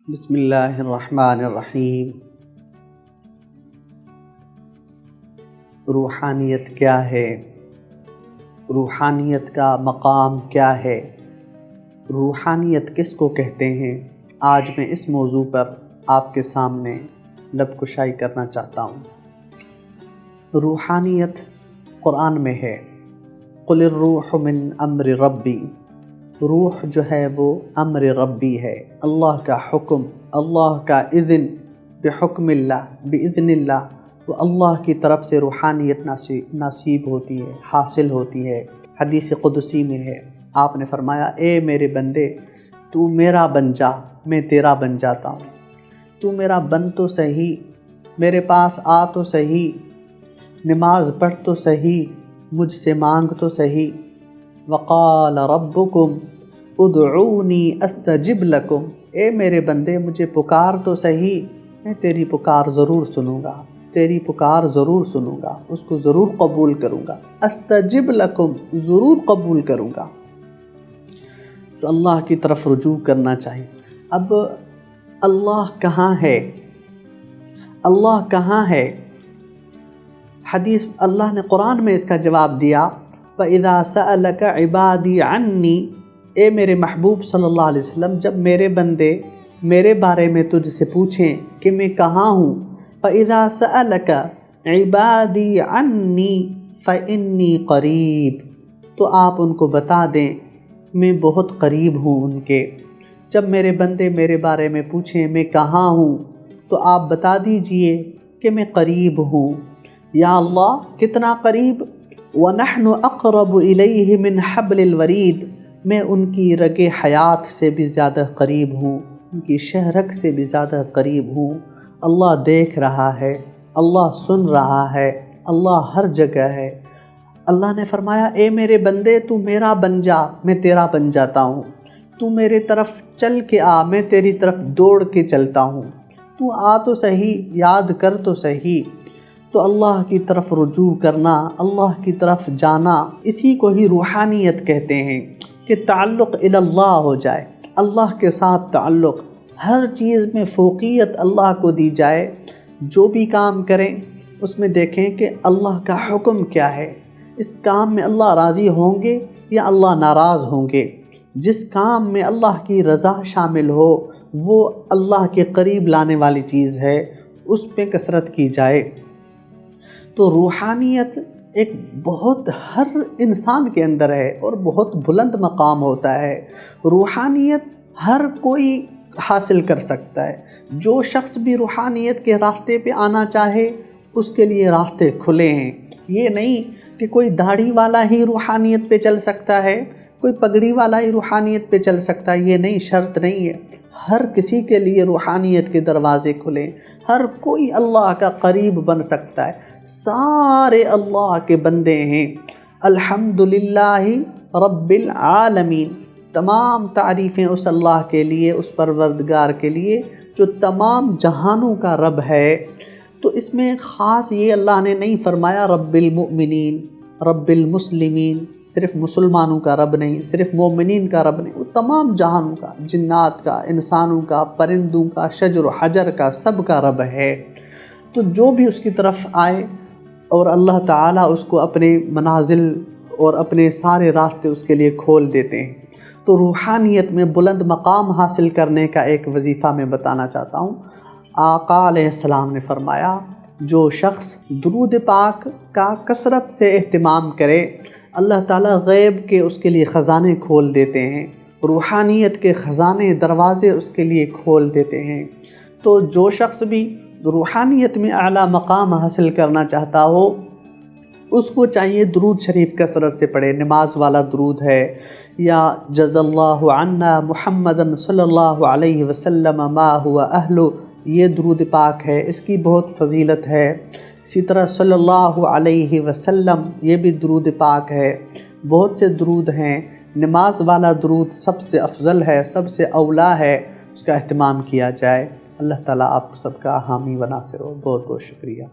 بسم اللہ الرحمن الرحیم۔ روحانیت کیا ہے؟ روحانیت کا مقام کیا ہے؟ روحانیت کس کو کہتے ہیں؟ آج میں اس موضوع پر آپ کے سامنے لب کشائی کرنا چاہتا ہوں۔ روحانیت قرآن میں ہے، قل الروح من امر ربی۔ روح جو ہے وہ امر ربی ہے، اللہ کا حکم، اللہ کا اذن، بحکم اللہ، باذن اللہ، وہ اللہ کی طرف سے روحانیت نصیب ہوتی ہے، حاصل ہوتی ہے۔ حدیث قدسی میں ہے، آپ نے فرمایا اے میرے بندے، تو میرا بن جا، میں تیرا بن جاتا ہوں۔ تو میرا بن تو صحیح، میرے پاس آ تو صحیح، نماز پڑھ تو صحیح، مجھ سے مانگ تو صحیح۔ وقال ربکم ادعونی استجب لکم، اے میرے بندے مجھے پکار تو صحیح، میں تیری پکار ضرور سنوں گا، تیری پکار ضرور سنوں گا، اس کو ضرور قبول کروں گا۔ استجب لکم، ضرور قبول کروں گا۔ تو اللہ کی طرف رجوع کرنا چاہیے۔ اب اللہ کہاں ہے؟ اللہ کہاں ہے؟ حدیث اللہ نے قرآن میں اس کا جواب دیا، وَإِذَا سَأَلَكَ عِبَادِي عَنِّي، اے میرے محبوب صلی اللہ علیہ وسلم، جب میرے بندے میرے بارے میں تجھ سے پوچھیں کہ میں کہاں ہوں، فَإِذَا سَأَلَكَ عِبَادِي عَنِّي فَإِنِّي قَرِيب، تو آپ ان کو بتا دیں میں بہت قریب ہوں ان کے۔ جب میرے بندے میرے بارے میں پوچھیں میں کہاں ہوں، تو آپ بتا دیجئے کہ میں قریب ہوں۔ یا اللہ کتنا قریب، وَنَحْنُ أَقْرَبُ إِلَيْهِ مِنْ حَبْلِ الْوَرِيدِ، میں ان کی رگ حیات سے بھی زیادہ قریب ہوں، ان کی شہرک سے بھی زیادہ قریب ہوں۔ اللہ دیکھ رہا ہے، اللہ سن رہا ہے، اللہ ہر جگہ ہے۔ اللہ نے فرمایا اے میرے بندے تو میرا بن جا، میں تیرا بن جاتا ہوں۔ تو میرے طرف چل کے آ، میں تیری طرف دوڑ کے چلتا ہوں۔ تو آ تو صحیح، یاد کر تو صحیح۔ تو اللہ کی طرف رجوع کرنا، اللہ کی طرف جانا، اسی کو ہی روحانیت کہتے ہیں، کہ تعلق اللہ ہو جائے، اللہ کے ساتھ تعلق، ہر چیز میں فوقیت اللہ کو دی جائے۔ جو بھی کام کریں اس میں دیکھیں کہ اللہ کا حکم کیا ہے، اس کام میں اللہ راضی ہوں گے یا اللہ ناراض ہوں گے۔ جس کام میں اللہ کی رضا شامل ہو وہ اللہ کے قریب لانے والی چیز ہے، اس پہ کثرت کی جائے۔ تو روحانیت ایک بہت ہر انسان کے اندر ہے اور بہت بلند مقام ہوتا ہے۔ روحانیت ہر کوئی حاصل کر سکتا ہے۔ جو شخص بھی روحانیت کے راستے پہ آنا چاہے اس کے لیے راستے کھلے ہیں۔ یہ نہیں کہ کوئی داڑھی والا ہی روحانیت پہ چل سکتا ہے، کوئی پگڑی والا ہی روحانیت پہ چل سکتا ہے، یہ نہیں، شرط نہیں ہے۔ ہر کسی کے لیے روحانیت کے دروازے کھلے، ہر کوئی اللہ کا قریب بن سکتا ہے۔ سارے اللہ کے بندے ہیں۔ الحمدللہ رب العالمین، تمام تعریفیں اس اللہ کے لیے، اس پروردگار کے لیے جو تمام جہانوں کا رب ہے۔ تو اس میں خاص یہ اللہ نے نہیں فرمایا رب المؤمنین، رب المسلمین، صرف مسلمانوں کا رب نہیں، صرف مومنین کا رب نہیں، وہ تمام جہانوں کا، جنات کا، انسانوں کا، پرندوں کا، شجر و حجر کا، سب کا رب ہے۔ تو جو بھی اس کی طرف آئے اور اللہ تعالیٰ اس کو اپنے منازل اور اپنے سارے راستے اس کے لیے کھول دیتے ہیں۔ تو روحانیت میں بلند مقام حاصل کرنے کا ایک وظیفہ میں بتانا چاہتا ہوں۔ آقا علیہ السلام نے فرمایا جو شخص درود پاک کا کثرت سے اہتمام کرے، اللہ تعالیٰ غیب کے اس کے لیے خزانے کھول دیتے ہیں، روحانیت کے خزانے، دروازے اس کے لیے کھول دیتے ہیں۔ تو جو شخص بھی روحانیت میں اعلیٰ مقام حاصل کرنا چاہتا ہو اس کو چاہیے درود شریف کثرت سے پڑھے۔ نماز والا درود ہے، یا جزا اللہ عنا محمدً صلی اللہ علیہ وسلم ما هو اہلُ، یہ درود پاک ہے، اس کی بہت فضیلت ہے۔ اسی طرح صلی اللہ علیہ وسلم، یہ بھی درود پاک ہے۔ بہت سے درود ہیں، نماز والا درود سب سے افضل ہے، سب سے اولیٰ ہے، اس کا اہتمام کیا جائے۔ اللہ تعالیٰ آپ سب کا حامی و ناصر ہو۔ بہت بہت شکریہ۔